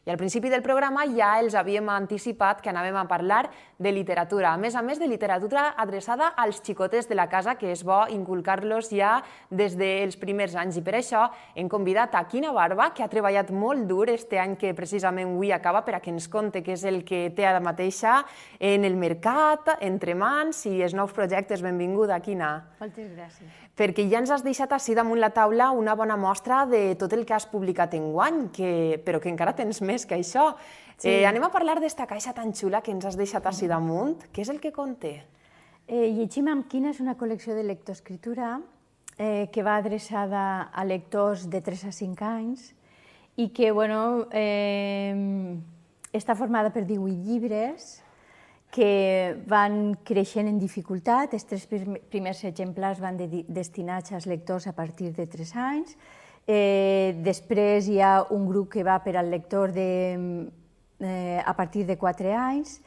I al principi del programa ja els havíem anticipat que anàvem a parlar de literatura, a més de literatura adreçada als xicotets de la casa, que és bo inculcar-los ja des dels primers anys. I per això hem convidat a Quina Barba, que ha treballat molt dur este any que precisament avui acaba, per a que ens conte què és el que té ara mateixa en el mercat, entre mans i els nous projectes. Benvinguda, Quina. Moltes gràcies. Perquè ja ens has deixat així damunt la taula una bona mostra de tot el que has publicat enguany, però que encara tens més que això. Anem a parlar d'esta caixa tan xula que ens has deixat així damunt. Què és el que conté? Llegim amb Quina és una col·lecció de lectoescritura que va adreçada a lectors de 3 a 5 anys i que està formada per 18 llibres que van creixent en dificultat. Els 3 primers exemplars van destinats als lectors a partir de 3 anys. Després hi ha un grup que va per al lector a partir de 4 anys.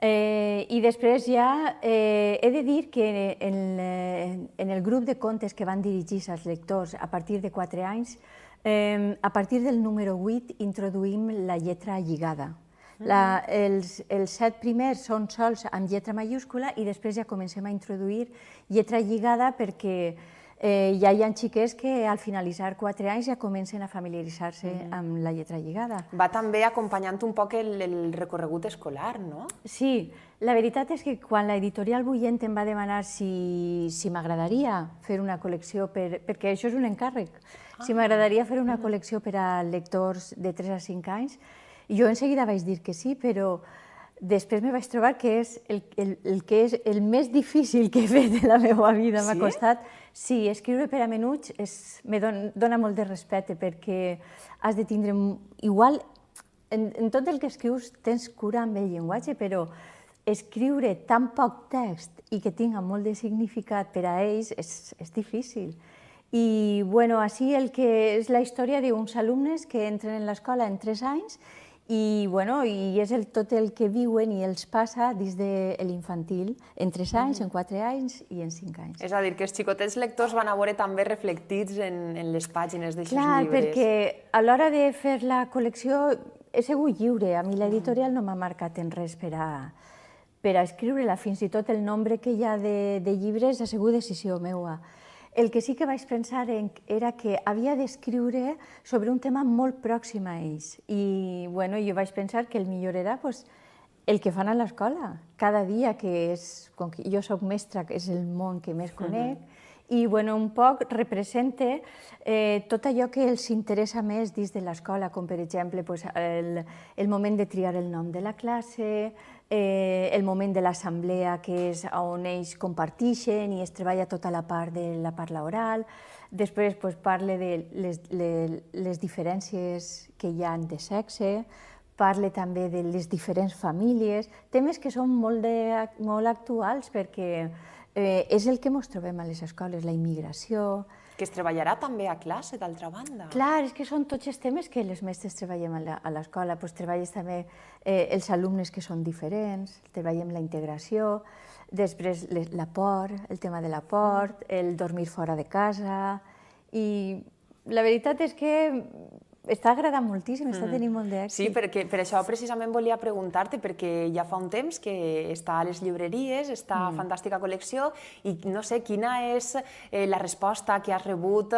I després ja he de dir que en el grup de contes que van dirigits als lectors a partir de 4 anys, a partir del número 8 introduïm la lletra lligada. Els 7 primers són sols amb lletra mayúscula i després ja comencem a introduir lletra lligada perquè ja hi ha xiquets que al finalitzar 4 anys ja comencen a familiaritzar-se amb la lletra lligada. Va també acompanyant un poc el recorregut escolar, no? Sí, la veritat és que quan l'editorial Bullent em va demanar si m'agradaria fer una col·lecció, perquè això és un encàrrec, si m'agradaria fer una col·lecció per a lectors de 3 a 5 anys, jo en seguida vaig dir que sí, però després me vaig trobar que és el més difícil que he fet en la meva vida. M'ha costat. Sí, escriure per a menuts me dona molt de respecte perquè has de tindre... Igual, en tot el que escrius tens cura amb el llenguatge, però escriure tan poc text i que tinga molt de significat per a ells és difícil. I, així el que és la història d'uns alumnes que entren en l'escola en 3 anys i és tot el que viuen i els passa des de l'infantil, en 3 anys, en 4 anys i en 5 anys. És a dir, que els xicotets lectors van a veure també reflectits en les pàgines d'aquests llibres. Clar, perquè a l'hora de fer la col·lecció he sigut lliure. A mi l'editorial no m'ha marcat en res per a escriure-la. Fins i tot el nombre que hi ha de llibres ha sigut decisió meua. El que sí que vaig pensar era que havia d'escriure sobre un tema molt pròxim a ells. I jo vaig pensar que el millor era el que fan a l'escola. Cada dia, com que jo soc mestra, que és el món que més conec, i un poc representa tot allò que els interessa més dins de l'escola, com per exemple el moment de triar el nom de la classe, el moment de l'assemblea, que és on ells comparteixen i es treballa tota la part de la parla oral. Després parla de les diferències que hi ha de sexe, parla també de les diferents famílies, temes que són molt actuals perquè és el que ens trobem a les escoles, la immigració. Que es treballarà també a classe, d'altra banda. Clar, és que són tots els temes que les mestres treballem a l'escola. Treballes també els alumnes que són diferents, treballem la integració, després la por, el tema de la por, el dormir fora de casa. I la veritat és que està agradant moltíssim, està tenint molt d'èxit. Sí, perquè per això precisament volia preguntar-te, perquè ja fa un temps que està a les llibreries, està fantàstica col·lecció, i no sé quina és la resposta que has rebut,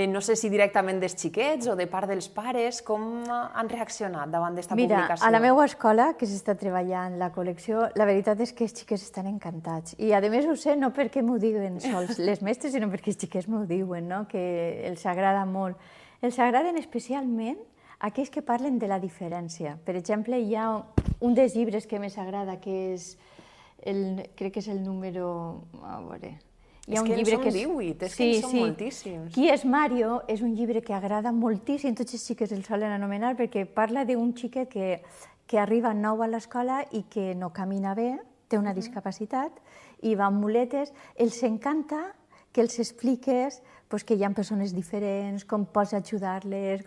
no sé si directament dels xiquets o de part dels pares, com han reaccionat davant d'esta publicació? Mira, a la meva escola, que s'està treballant la col·lecció, la veritat és que els xiquets estan encantats. I a més ho sé no perquè m'ho diguen sols les mestres, sinó perquè els xiquets m'ho diuen, que els agrada molt. Els agraden especialment aquells que parlen de la diferència. Per exemple, hi ha un dels llibres que més agrada, que és, crec que és el número... A veure... És que en són 18, és que en són moltíssims. Qui és Mario és un llibre que agrada moltíssim, tots els xiquets el solen anomenar, perquè parla d'un xiquet que arriba nou a l'escola i que no camina bé, té una discapacitat, i va amb muletes. Els encanta que els expliques que hi ha persones diferents, com pots ajudar-les.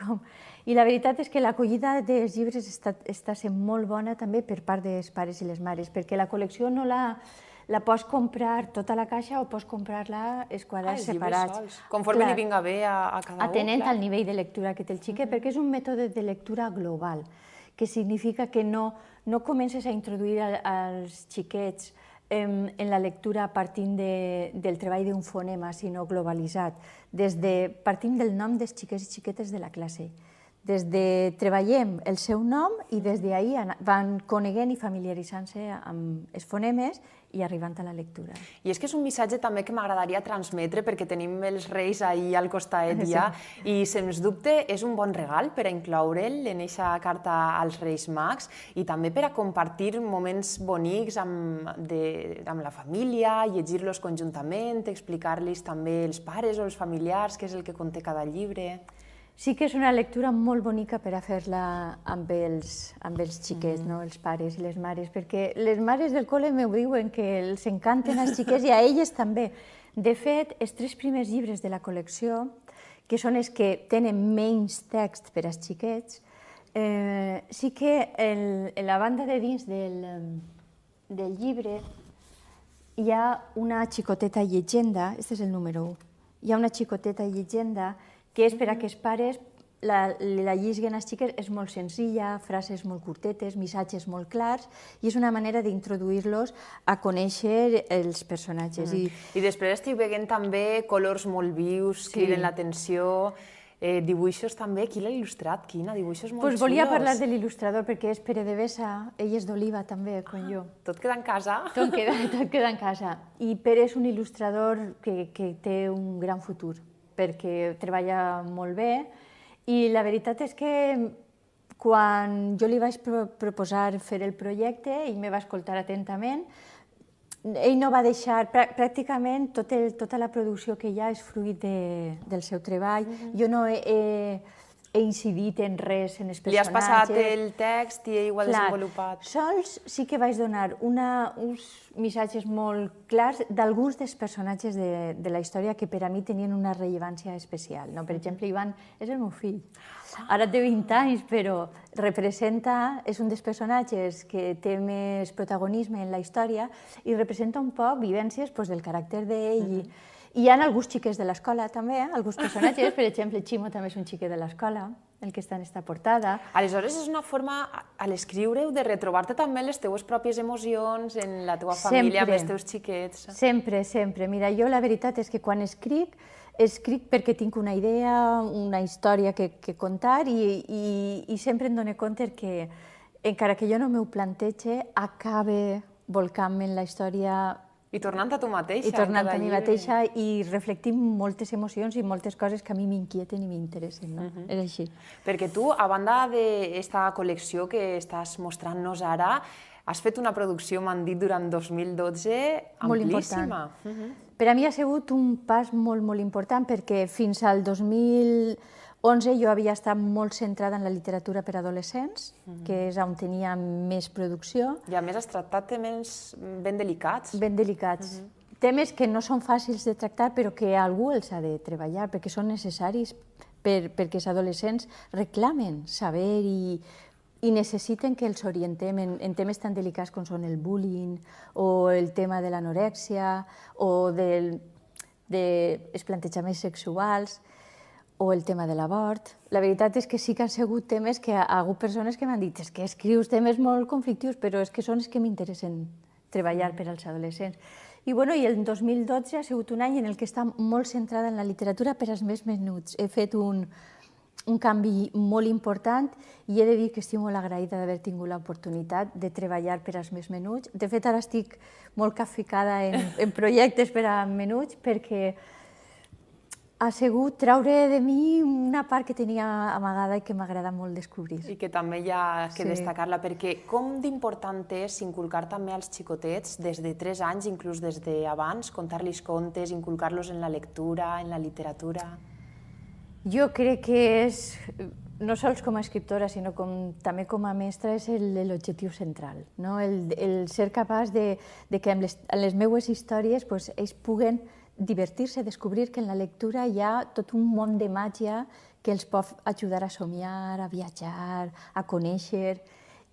I la veritat és que l'acollida dels llibres està sent molt bona també per part dels pares i les mares, perquè la col·lecció no la pots comprar tota la caixa o pots comprar-la els quadrats separats. Conforme li vinga bé a cada un. Atenent al nivell de lectura que té el xiquet, perquè és un mètode de lectura global, que significa que no comences a introduir als xiquets en la lectura partint del treball d'un fonema, sinó globalitzat, partint del nom dels xiquets i xiquetes de la classe. Treballem el seu nom i des d'ahir van coneguent i familiaritzant-se amb els fonemes i arribant a la lectura. I és que és un missatge també que m'agradaria transmetre perquè tenim els Reis ahir al costat ja i, sens dubte, és un bon regal per a incloure'l en aquesta carta als Reis Mags i també per a compartir moments bonics amb la família, llegir-los conjuntament, explicar-los també als pares o als familiars què és el que conté cada llibre. Sí que és una lectura molt bonica per a fer-la amb els xiquets, els pares i les mares, perquè les mares del col·le m'ho diuen que els encanten als xiquets i a elles també. De fet, els 3 primers llibres de la col·lecció, que són els que tenen menys text per als xiquets, sí que en la banda de dins del llibre hi ha una xicoteta llegenda, aquest és el número 1, hi ha una xicoteta llegenda que és per a que els pares la llisguen als xiquets, és molt senzilla, frases molt curtetes, missatges molt clars, i és una manera d'introduir-los a conèixer els personatges. I després estic veient també colors molt vius, criden l'atenció, dibuixos també. Qui l'ha il·lustrat, Quina? Dibuixos molt xulos. Volia parlar de l'il·lustrador perquè és Pere de Besa, ell és d'Oliva també, com jo. Tot queda en casa? Tot queda en casa. I Pere és un il·lustrador que té un gran futur, perquè treballa molt bé i la veritat és que quan jo li vaig proposar fer el projecte, ell me va escoltar atentament, ell no va deixar, pràcticament tota la producció que hi ha és fruit del seu treball, jo no he incidit en res, en els personatges. Li has passat el text i ell ho ha desenvolupat. Sols sí que vaig donar uns missatges molt clars d'alguns dels personatges de la història que per a mi tenien una rellevància especial. Per exemple, Ivan és el meu fill. Ara té 20 anys, però és un dels personatges que té més protagonisme en la història i representa un poc vivències del caràcter d'ell. Hi ha alguns xiquets de l'escola també, alguns personatges, per exemple, Ximo també és un xiquet de l'escola, el que està en esta portada. Aleshores és una forma, a l'escriure-ho, de retrobar-te també les teues pròpies emocions en la teua família, amb els teus xiquets. Sempre, sempre. Mira, jo la veritat és que quan escric perquè tinc una idea, una història que contar i sempre em dono compte que, encara que jo no m'ho plantege, acabe volcant-me en la història i tornant a tu mateixa. I tornant a mi mateixa i reflectint moltes emocions i moltes coses que a mi m'inquieten i m'interessen. És així. Perquè tu, a banda d'esta col·lecció que estàs mostrant-nos ara, has fet una producció, m'han dit, durant 2012 amplíssima. Per a mi ha sigut un pas molt, molt important perquè fins al 2011 jo havia estat molt centrada en la literatura per a adolescents, que és on tenia més producció. I a més has tractat temes ben delicats. Ben delicats. Temes que no són fàcils de tractar però que algú els ha de treballar perquè són necessaris perquè els adolescents reclamen saber i necessiten que els orientem en temes tan delicats com són el bullying o el tema de l'anorèxia o dels plantejaments sexuals o el tema de l'abort. La veritat és que sí que han sigut temes que hi ha hagut persones que m'han dit és que escrius temes molt conflictius, però és que són els que m'interessen treballar per als adolescents. I el 2012 ha sigut un any en el que està molt centrada en la literatura per als més menuts. He fet un canvi molt important i he de dir que estic molt agraïda d'haver tingut l'oportunitat de treballar per als més menuts. De fet, ara estic molt capficada en projectes per a menuts perquè ha sigut treure de mi una part que tenia amagada i que m'agrada molt descobrir. I que també hi ha que destacar-la, perquè com d'important és inculcar també als xicotets des de 3 anys, inclús des d'abans, contar-los contes, inculcar-los en la lectura, en la literatura? Jo crec que és, no sols com a escriptora, sinó també com a mestra, és l'objectiu central. El ser capaç de que en les meues històries ells puguen divertir-se, descobrir que en la lectura hi ha tot un món de màgia que els pot ajudar a somiar, a viatjar, a conèixer.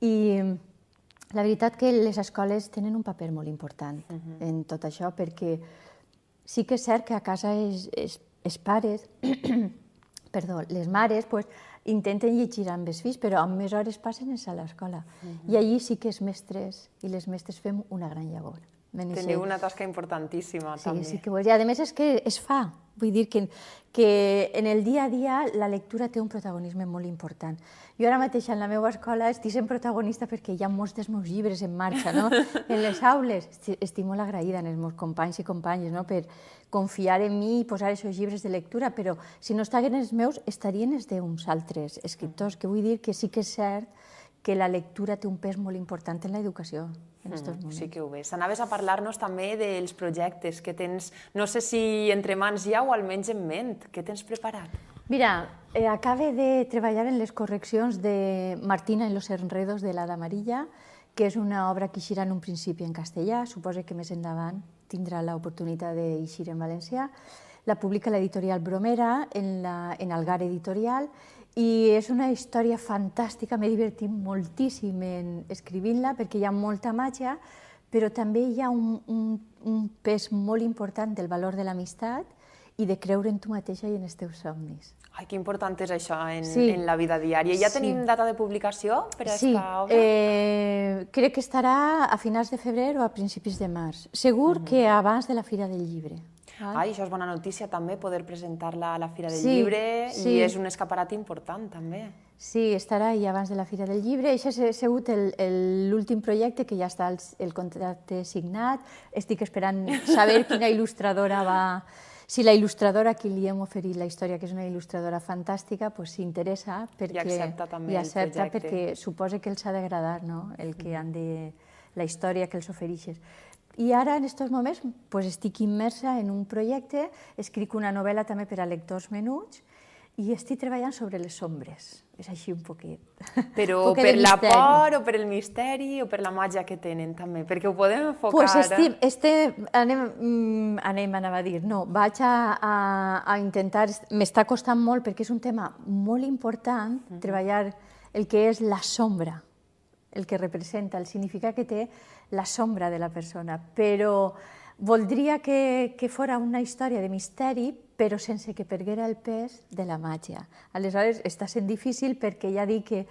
I la veritat que les escoles tenen un paper molt important en tot això, perquè sí que és cert que a casa els pares, les mares, intenten llegir amb els fills, però amb més hores passen a l'escola. I allí sí que els mestres i les mestres fem una gran llavor. Teniu una tasca importantíssima, també. Sí, sí que ho és. I a més és que es fa. Vull dir que en el dia a dia la lectura té un protagonisme molt important. Jo ara mateix en la meva escola estic sent protagonista perquè hi ha molts dels meus llibres en marxa, no? En les aules. Estic molt agraïda als meus companys i companyes, no? Per confiar en mi i posar aquests llibres de lectura, però si no estiguin els meus, estarien els d'uns altres escriptors, que vull dir que sí que és cert que la lectura té un pes molt important en l'educació. Sí que ho ves. Anaves a parlar-nos també dels projectes que tens, no sé si entre mans ja o almenys en ment. Què tens preparat? Mira, acabo de treballar en les correccions de Martina en los enredos de l'Hada Amarilla, que és una obra que eixirà en un principi en castellà, suposo que més endavant tindrà l'oportunitat d'eixir en valencià. La publica l'editorial Bromera en Algar Editorial i és una història fantàstica, m'he divertit moltíssim escrivint-la perquè hi ha molta màgia, però també hi ha un pes molt important del valor de l'amistat i de creure en tu mateixa i en els teus somnis. Ai, que important és això en la vida diària. Ja tenim data de publicació per a aquesta obra? Sí, crec que estarà a finals de febrer o a principis de març. Segur que abans de la Fira del Llibre. Ai, això és bona notícia també, poder presentar-la a la Fira del Llibre i és un escaparat important també. Sí, estarà ahí abans de la Fira del Llibre. Això ha sigut l'últim projecte que ja està el contracte signat. Estic esperant saber quina il·lustradora va... Si la il·lustradora a qui li hem oferit la història, que és una il·lustradora fantàstica, s'interessa i accepta també el projecte. Perquè suposa que els ha d'agradar la història que els ofereixes. I ara, en aquests moments, estic immersa en un projecte, escric una novel·la també per a lectors menuts i estic treballant sobre les ombres. És així un poquet. Però per la por o per el misteri o per la màgia que tenen també? Perquè ho podem enfocar ara. Anava a dir, no, vaig a intentar... M'està costant molt perquè és un tema molt important treballar el que és la sombra, el que representa, el significat que té la sombra de la persona, però voldria que fos una història de misteri, però sense que perguera el pes de la màgia. Aleshores, està sent difícil perquè ja dic que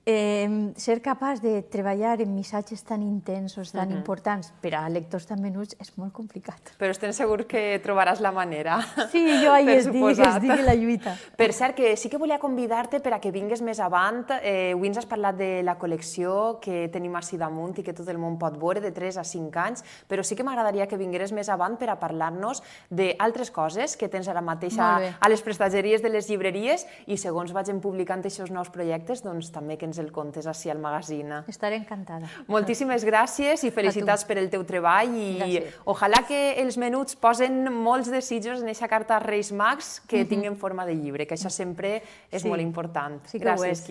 ser capaç de treballar en missatges tan intensos, tan importants, per a lectors tan menuts, és molt complicat. Però estem segurs que trobaràs la manera. Sí, jo ahí estic en la lluita. Per cert, que sí que volia convidar-te per a que vingues més avant. Avui ens has parlat de la col·lecció que tenim ací damunt i que tot el món pot veure, de 3 a 5 anys, però sí que m'agradaria que vingueres més avant per a parlar-nos d'altres coses que tens ara mateix a les prestatgeries de les llibreries i segons vagin publicant aquests nous projectes, doncs també que ens el contes ací al magazine. Estaré encantada. Moltíssimes gràcies i felicitats per el teu treball i ojalà que els menuts posen molts desitjos en aquesta carta als Reis Mags que tinguen forma de llibre, que això sempre és molt important. Gràcies.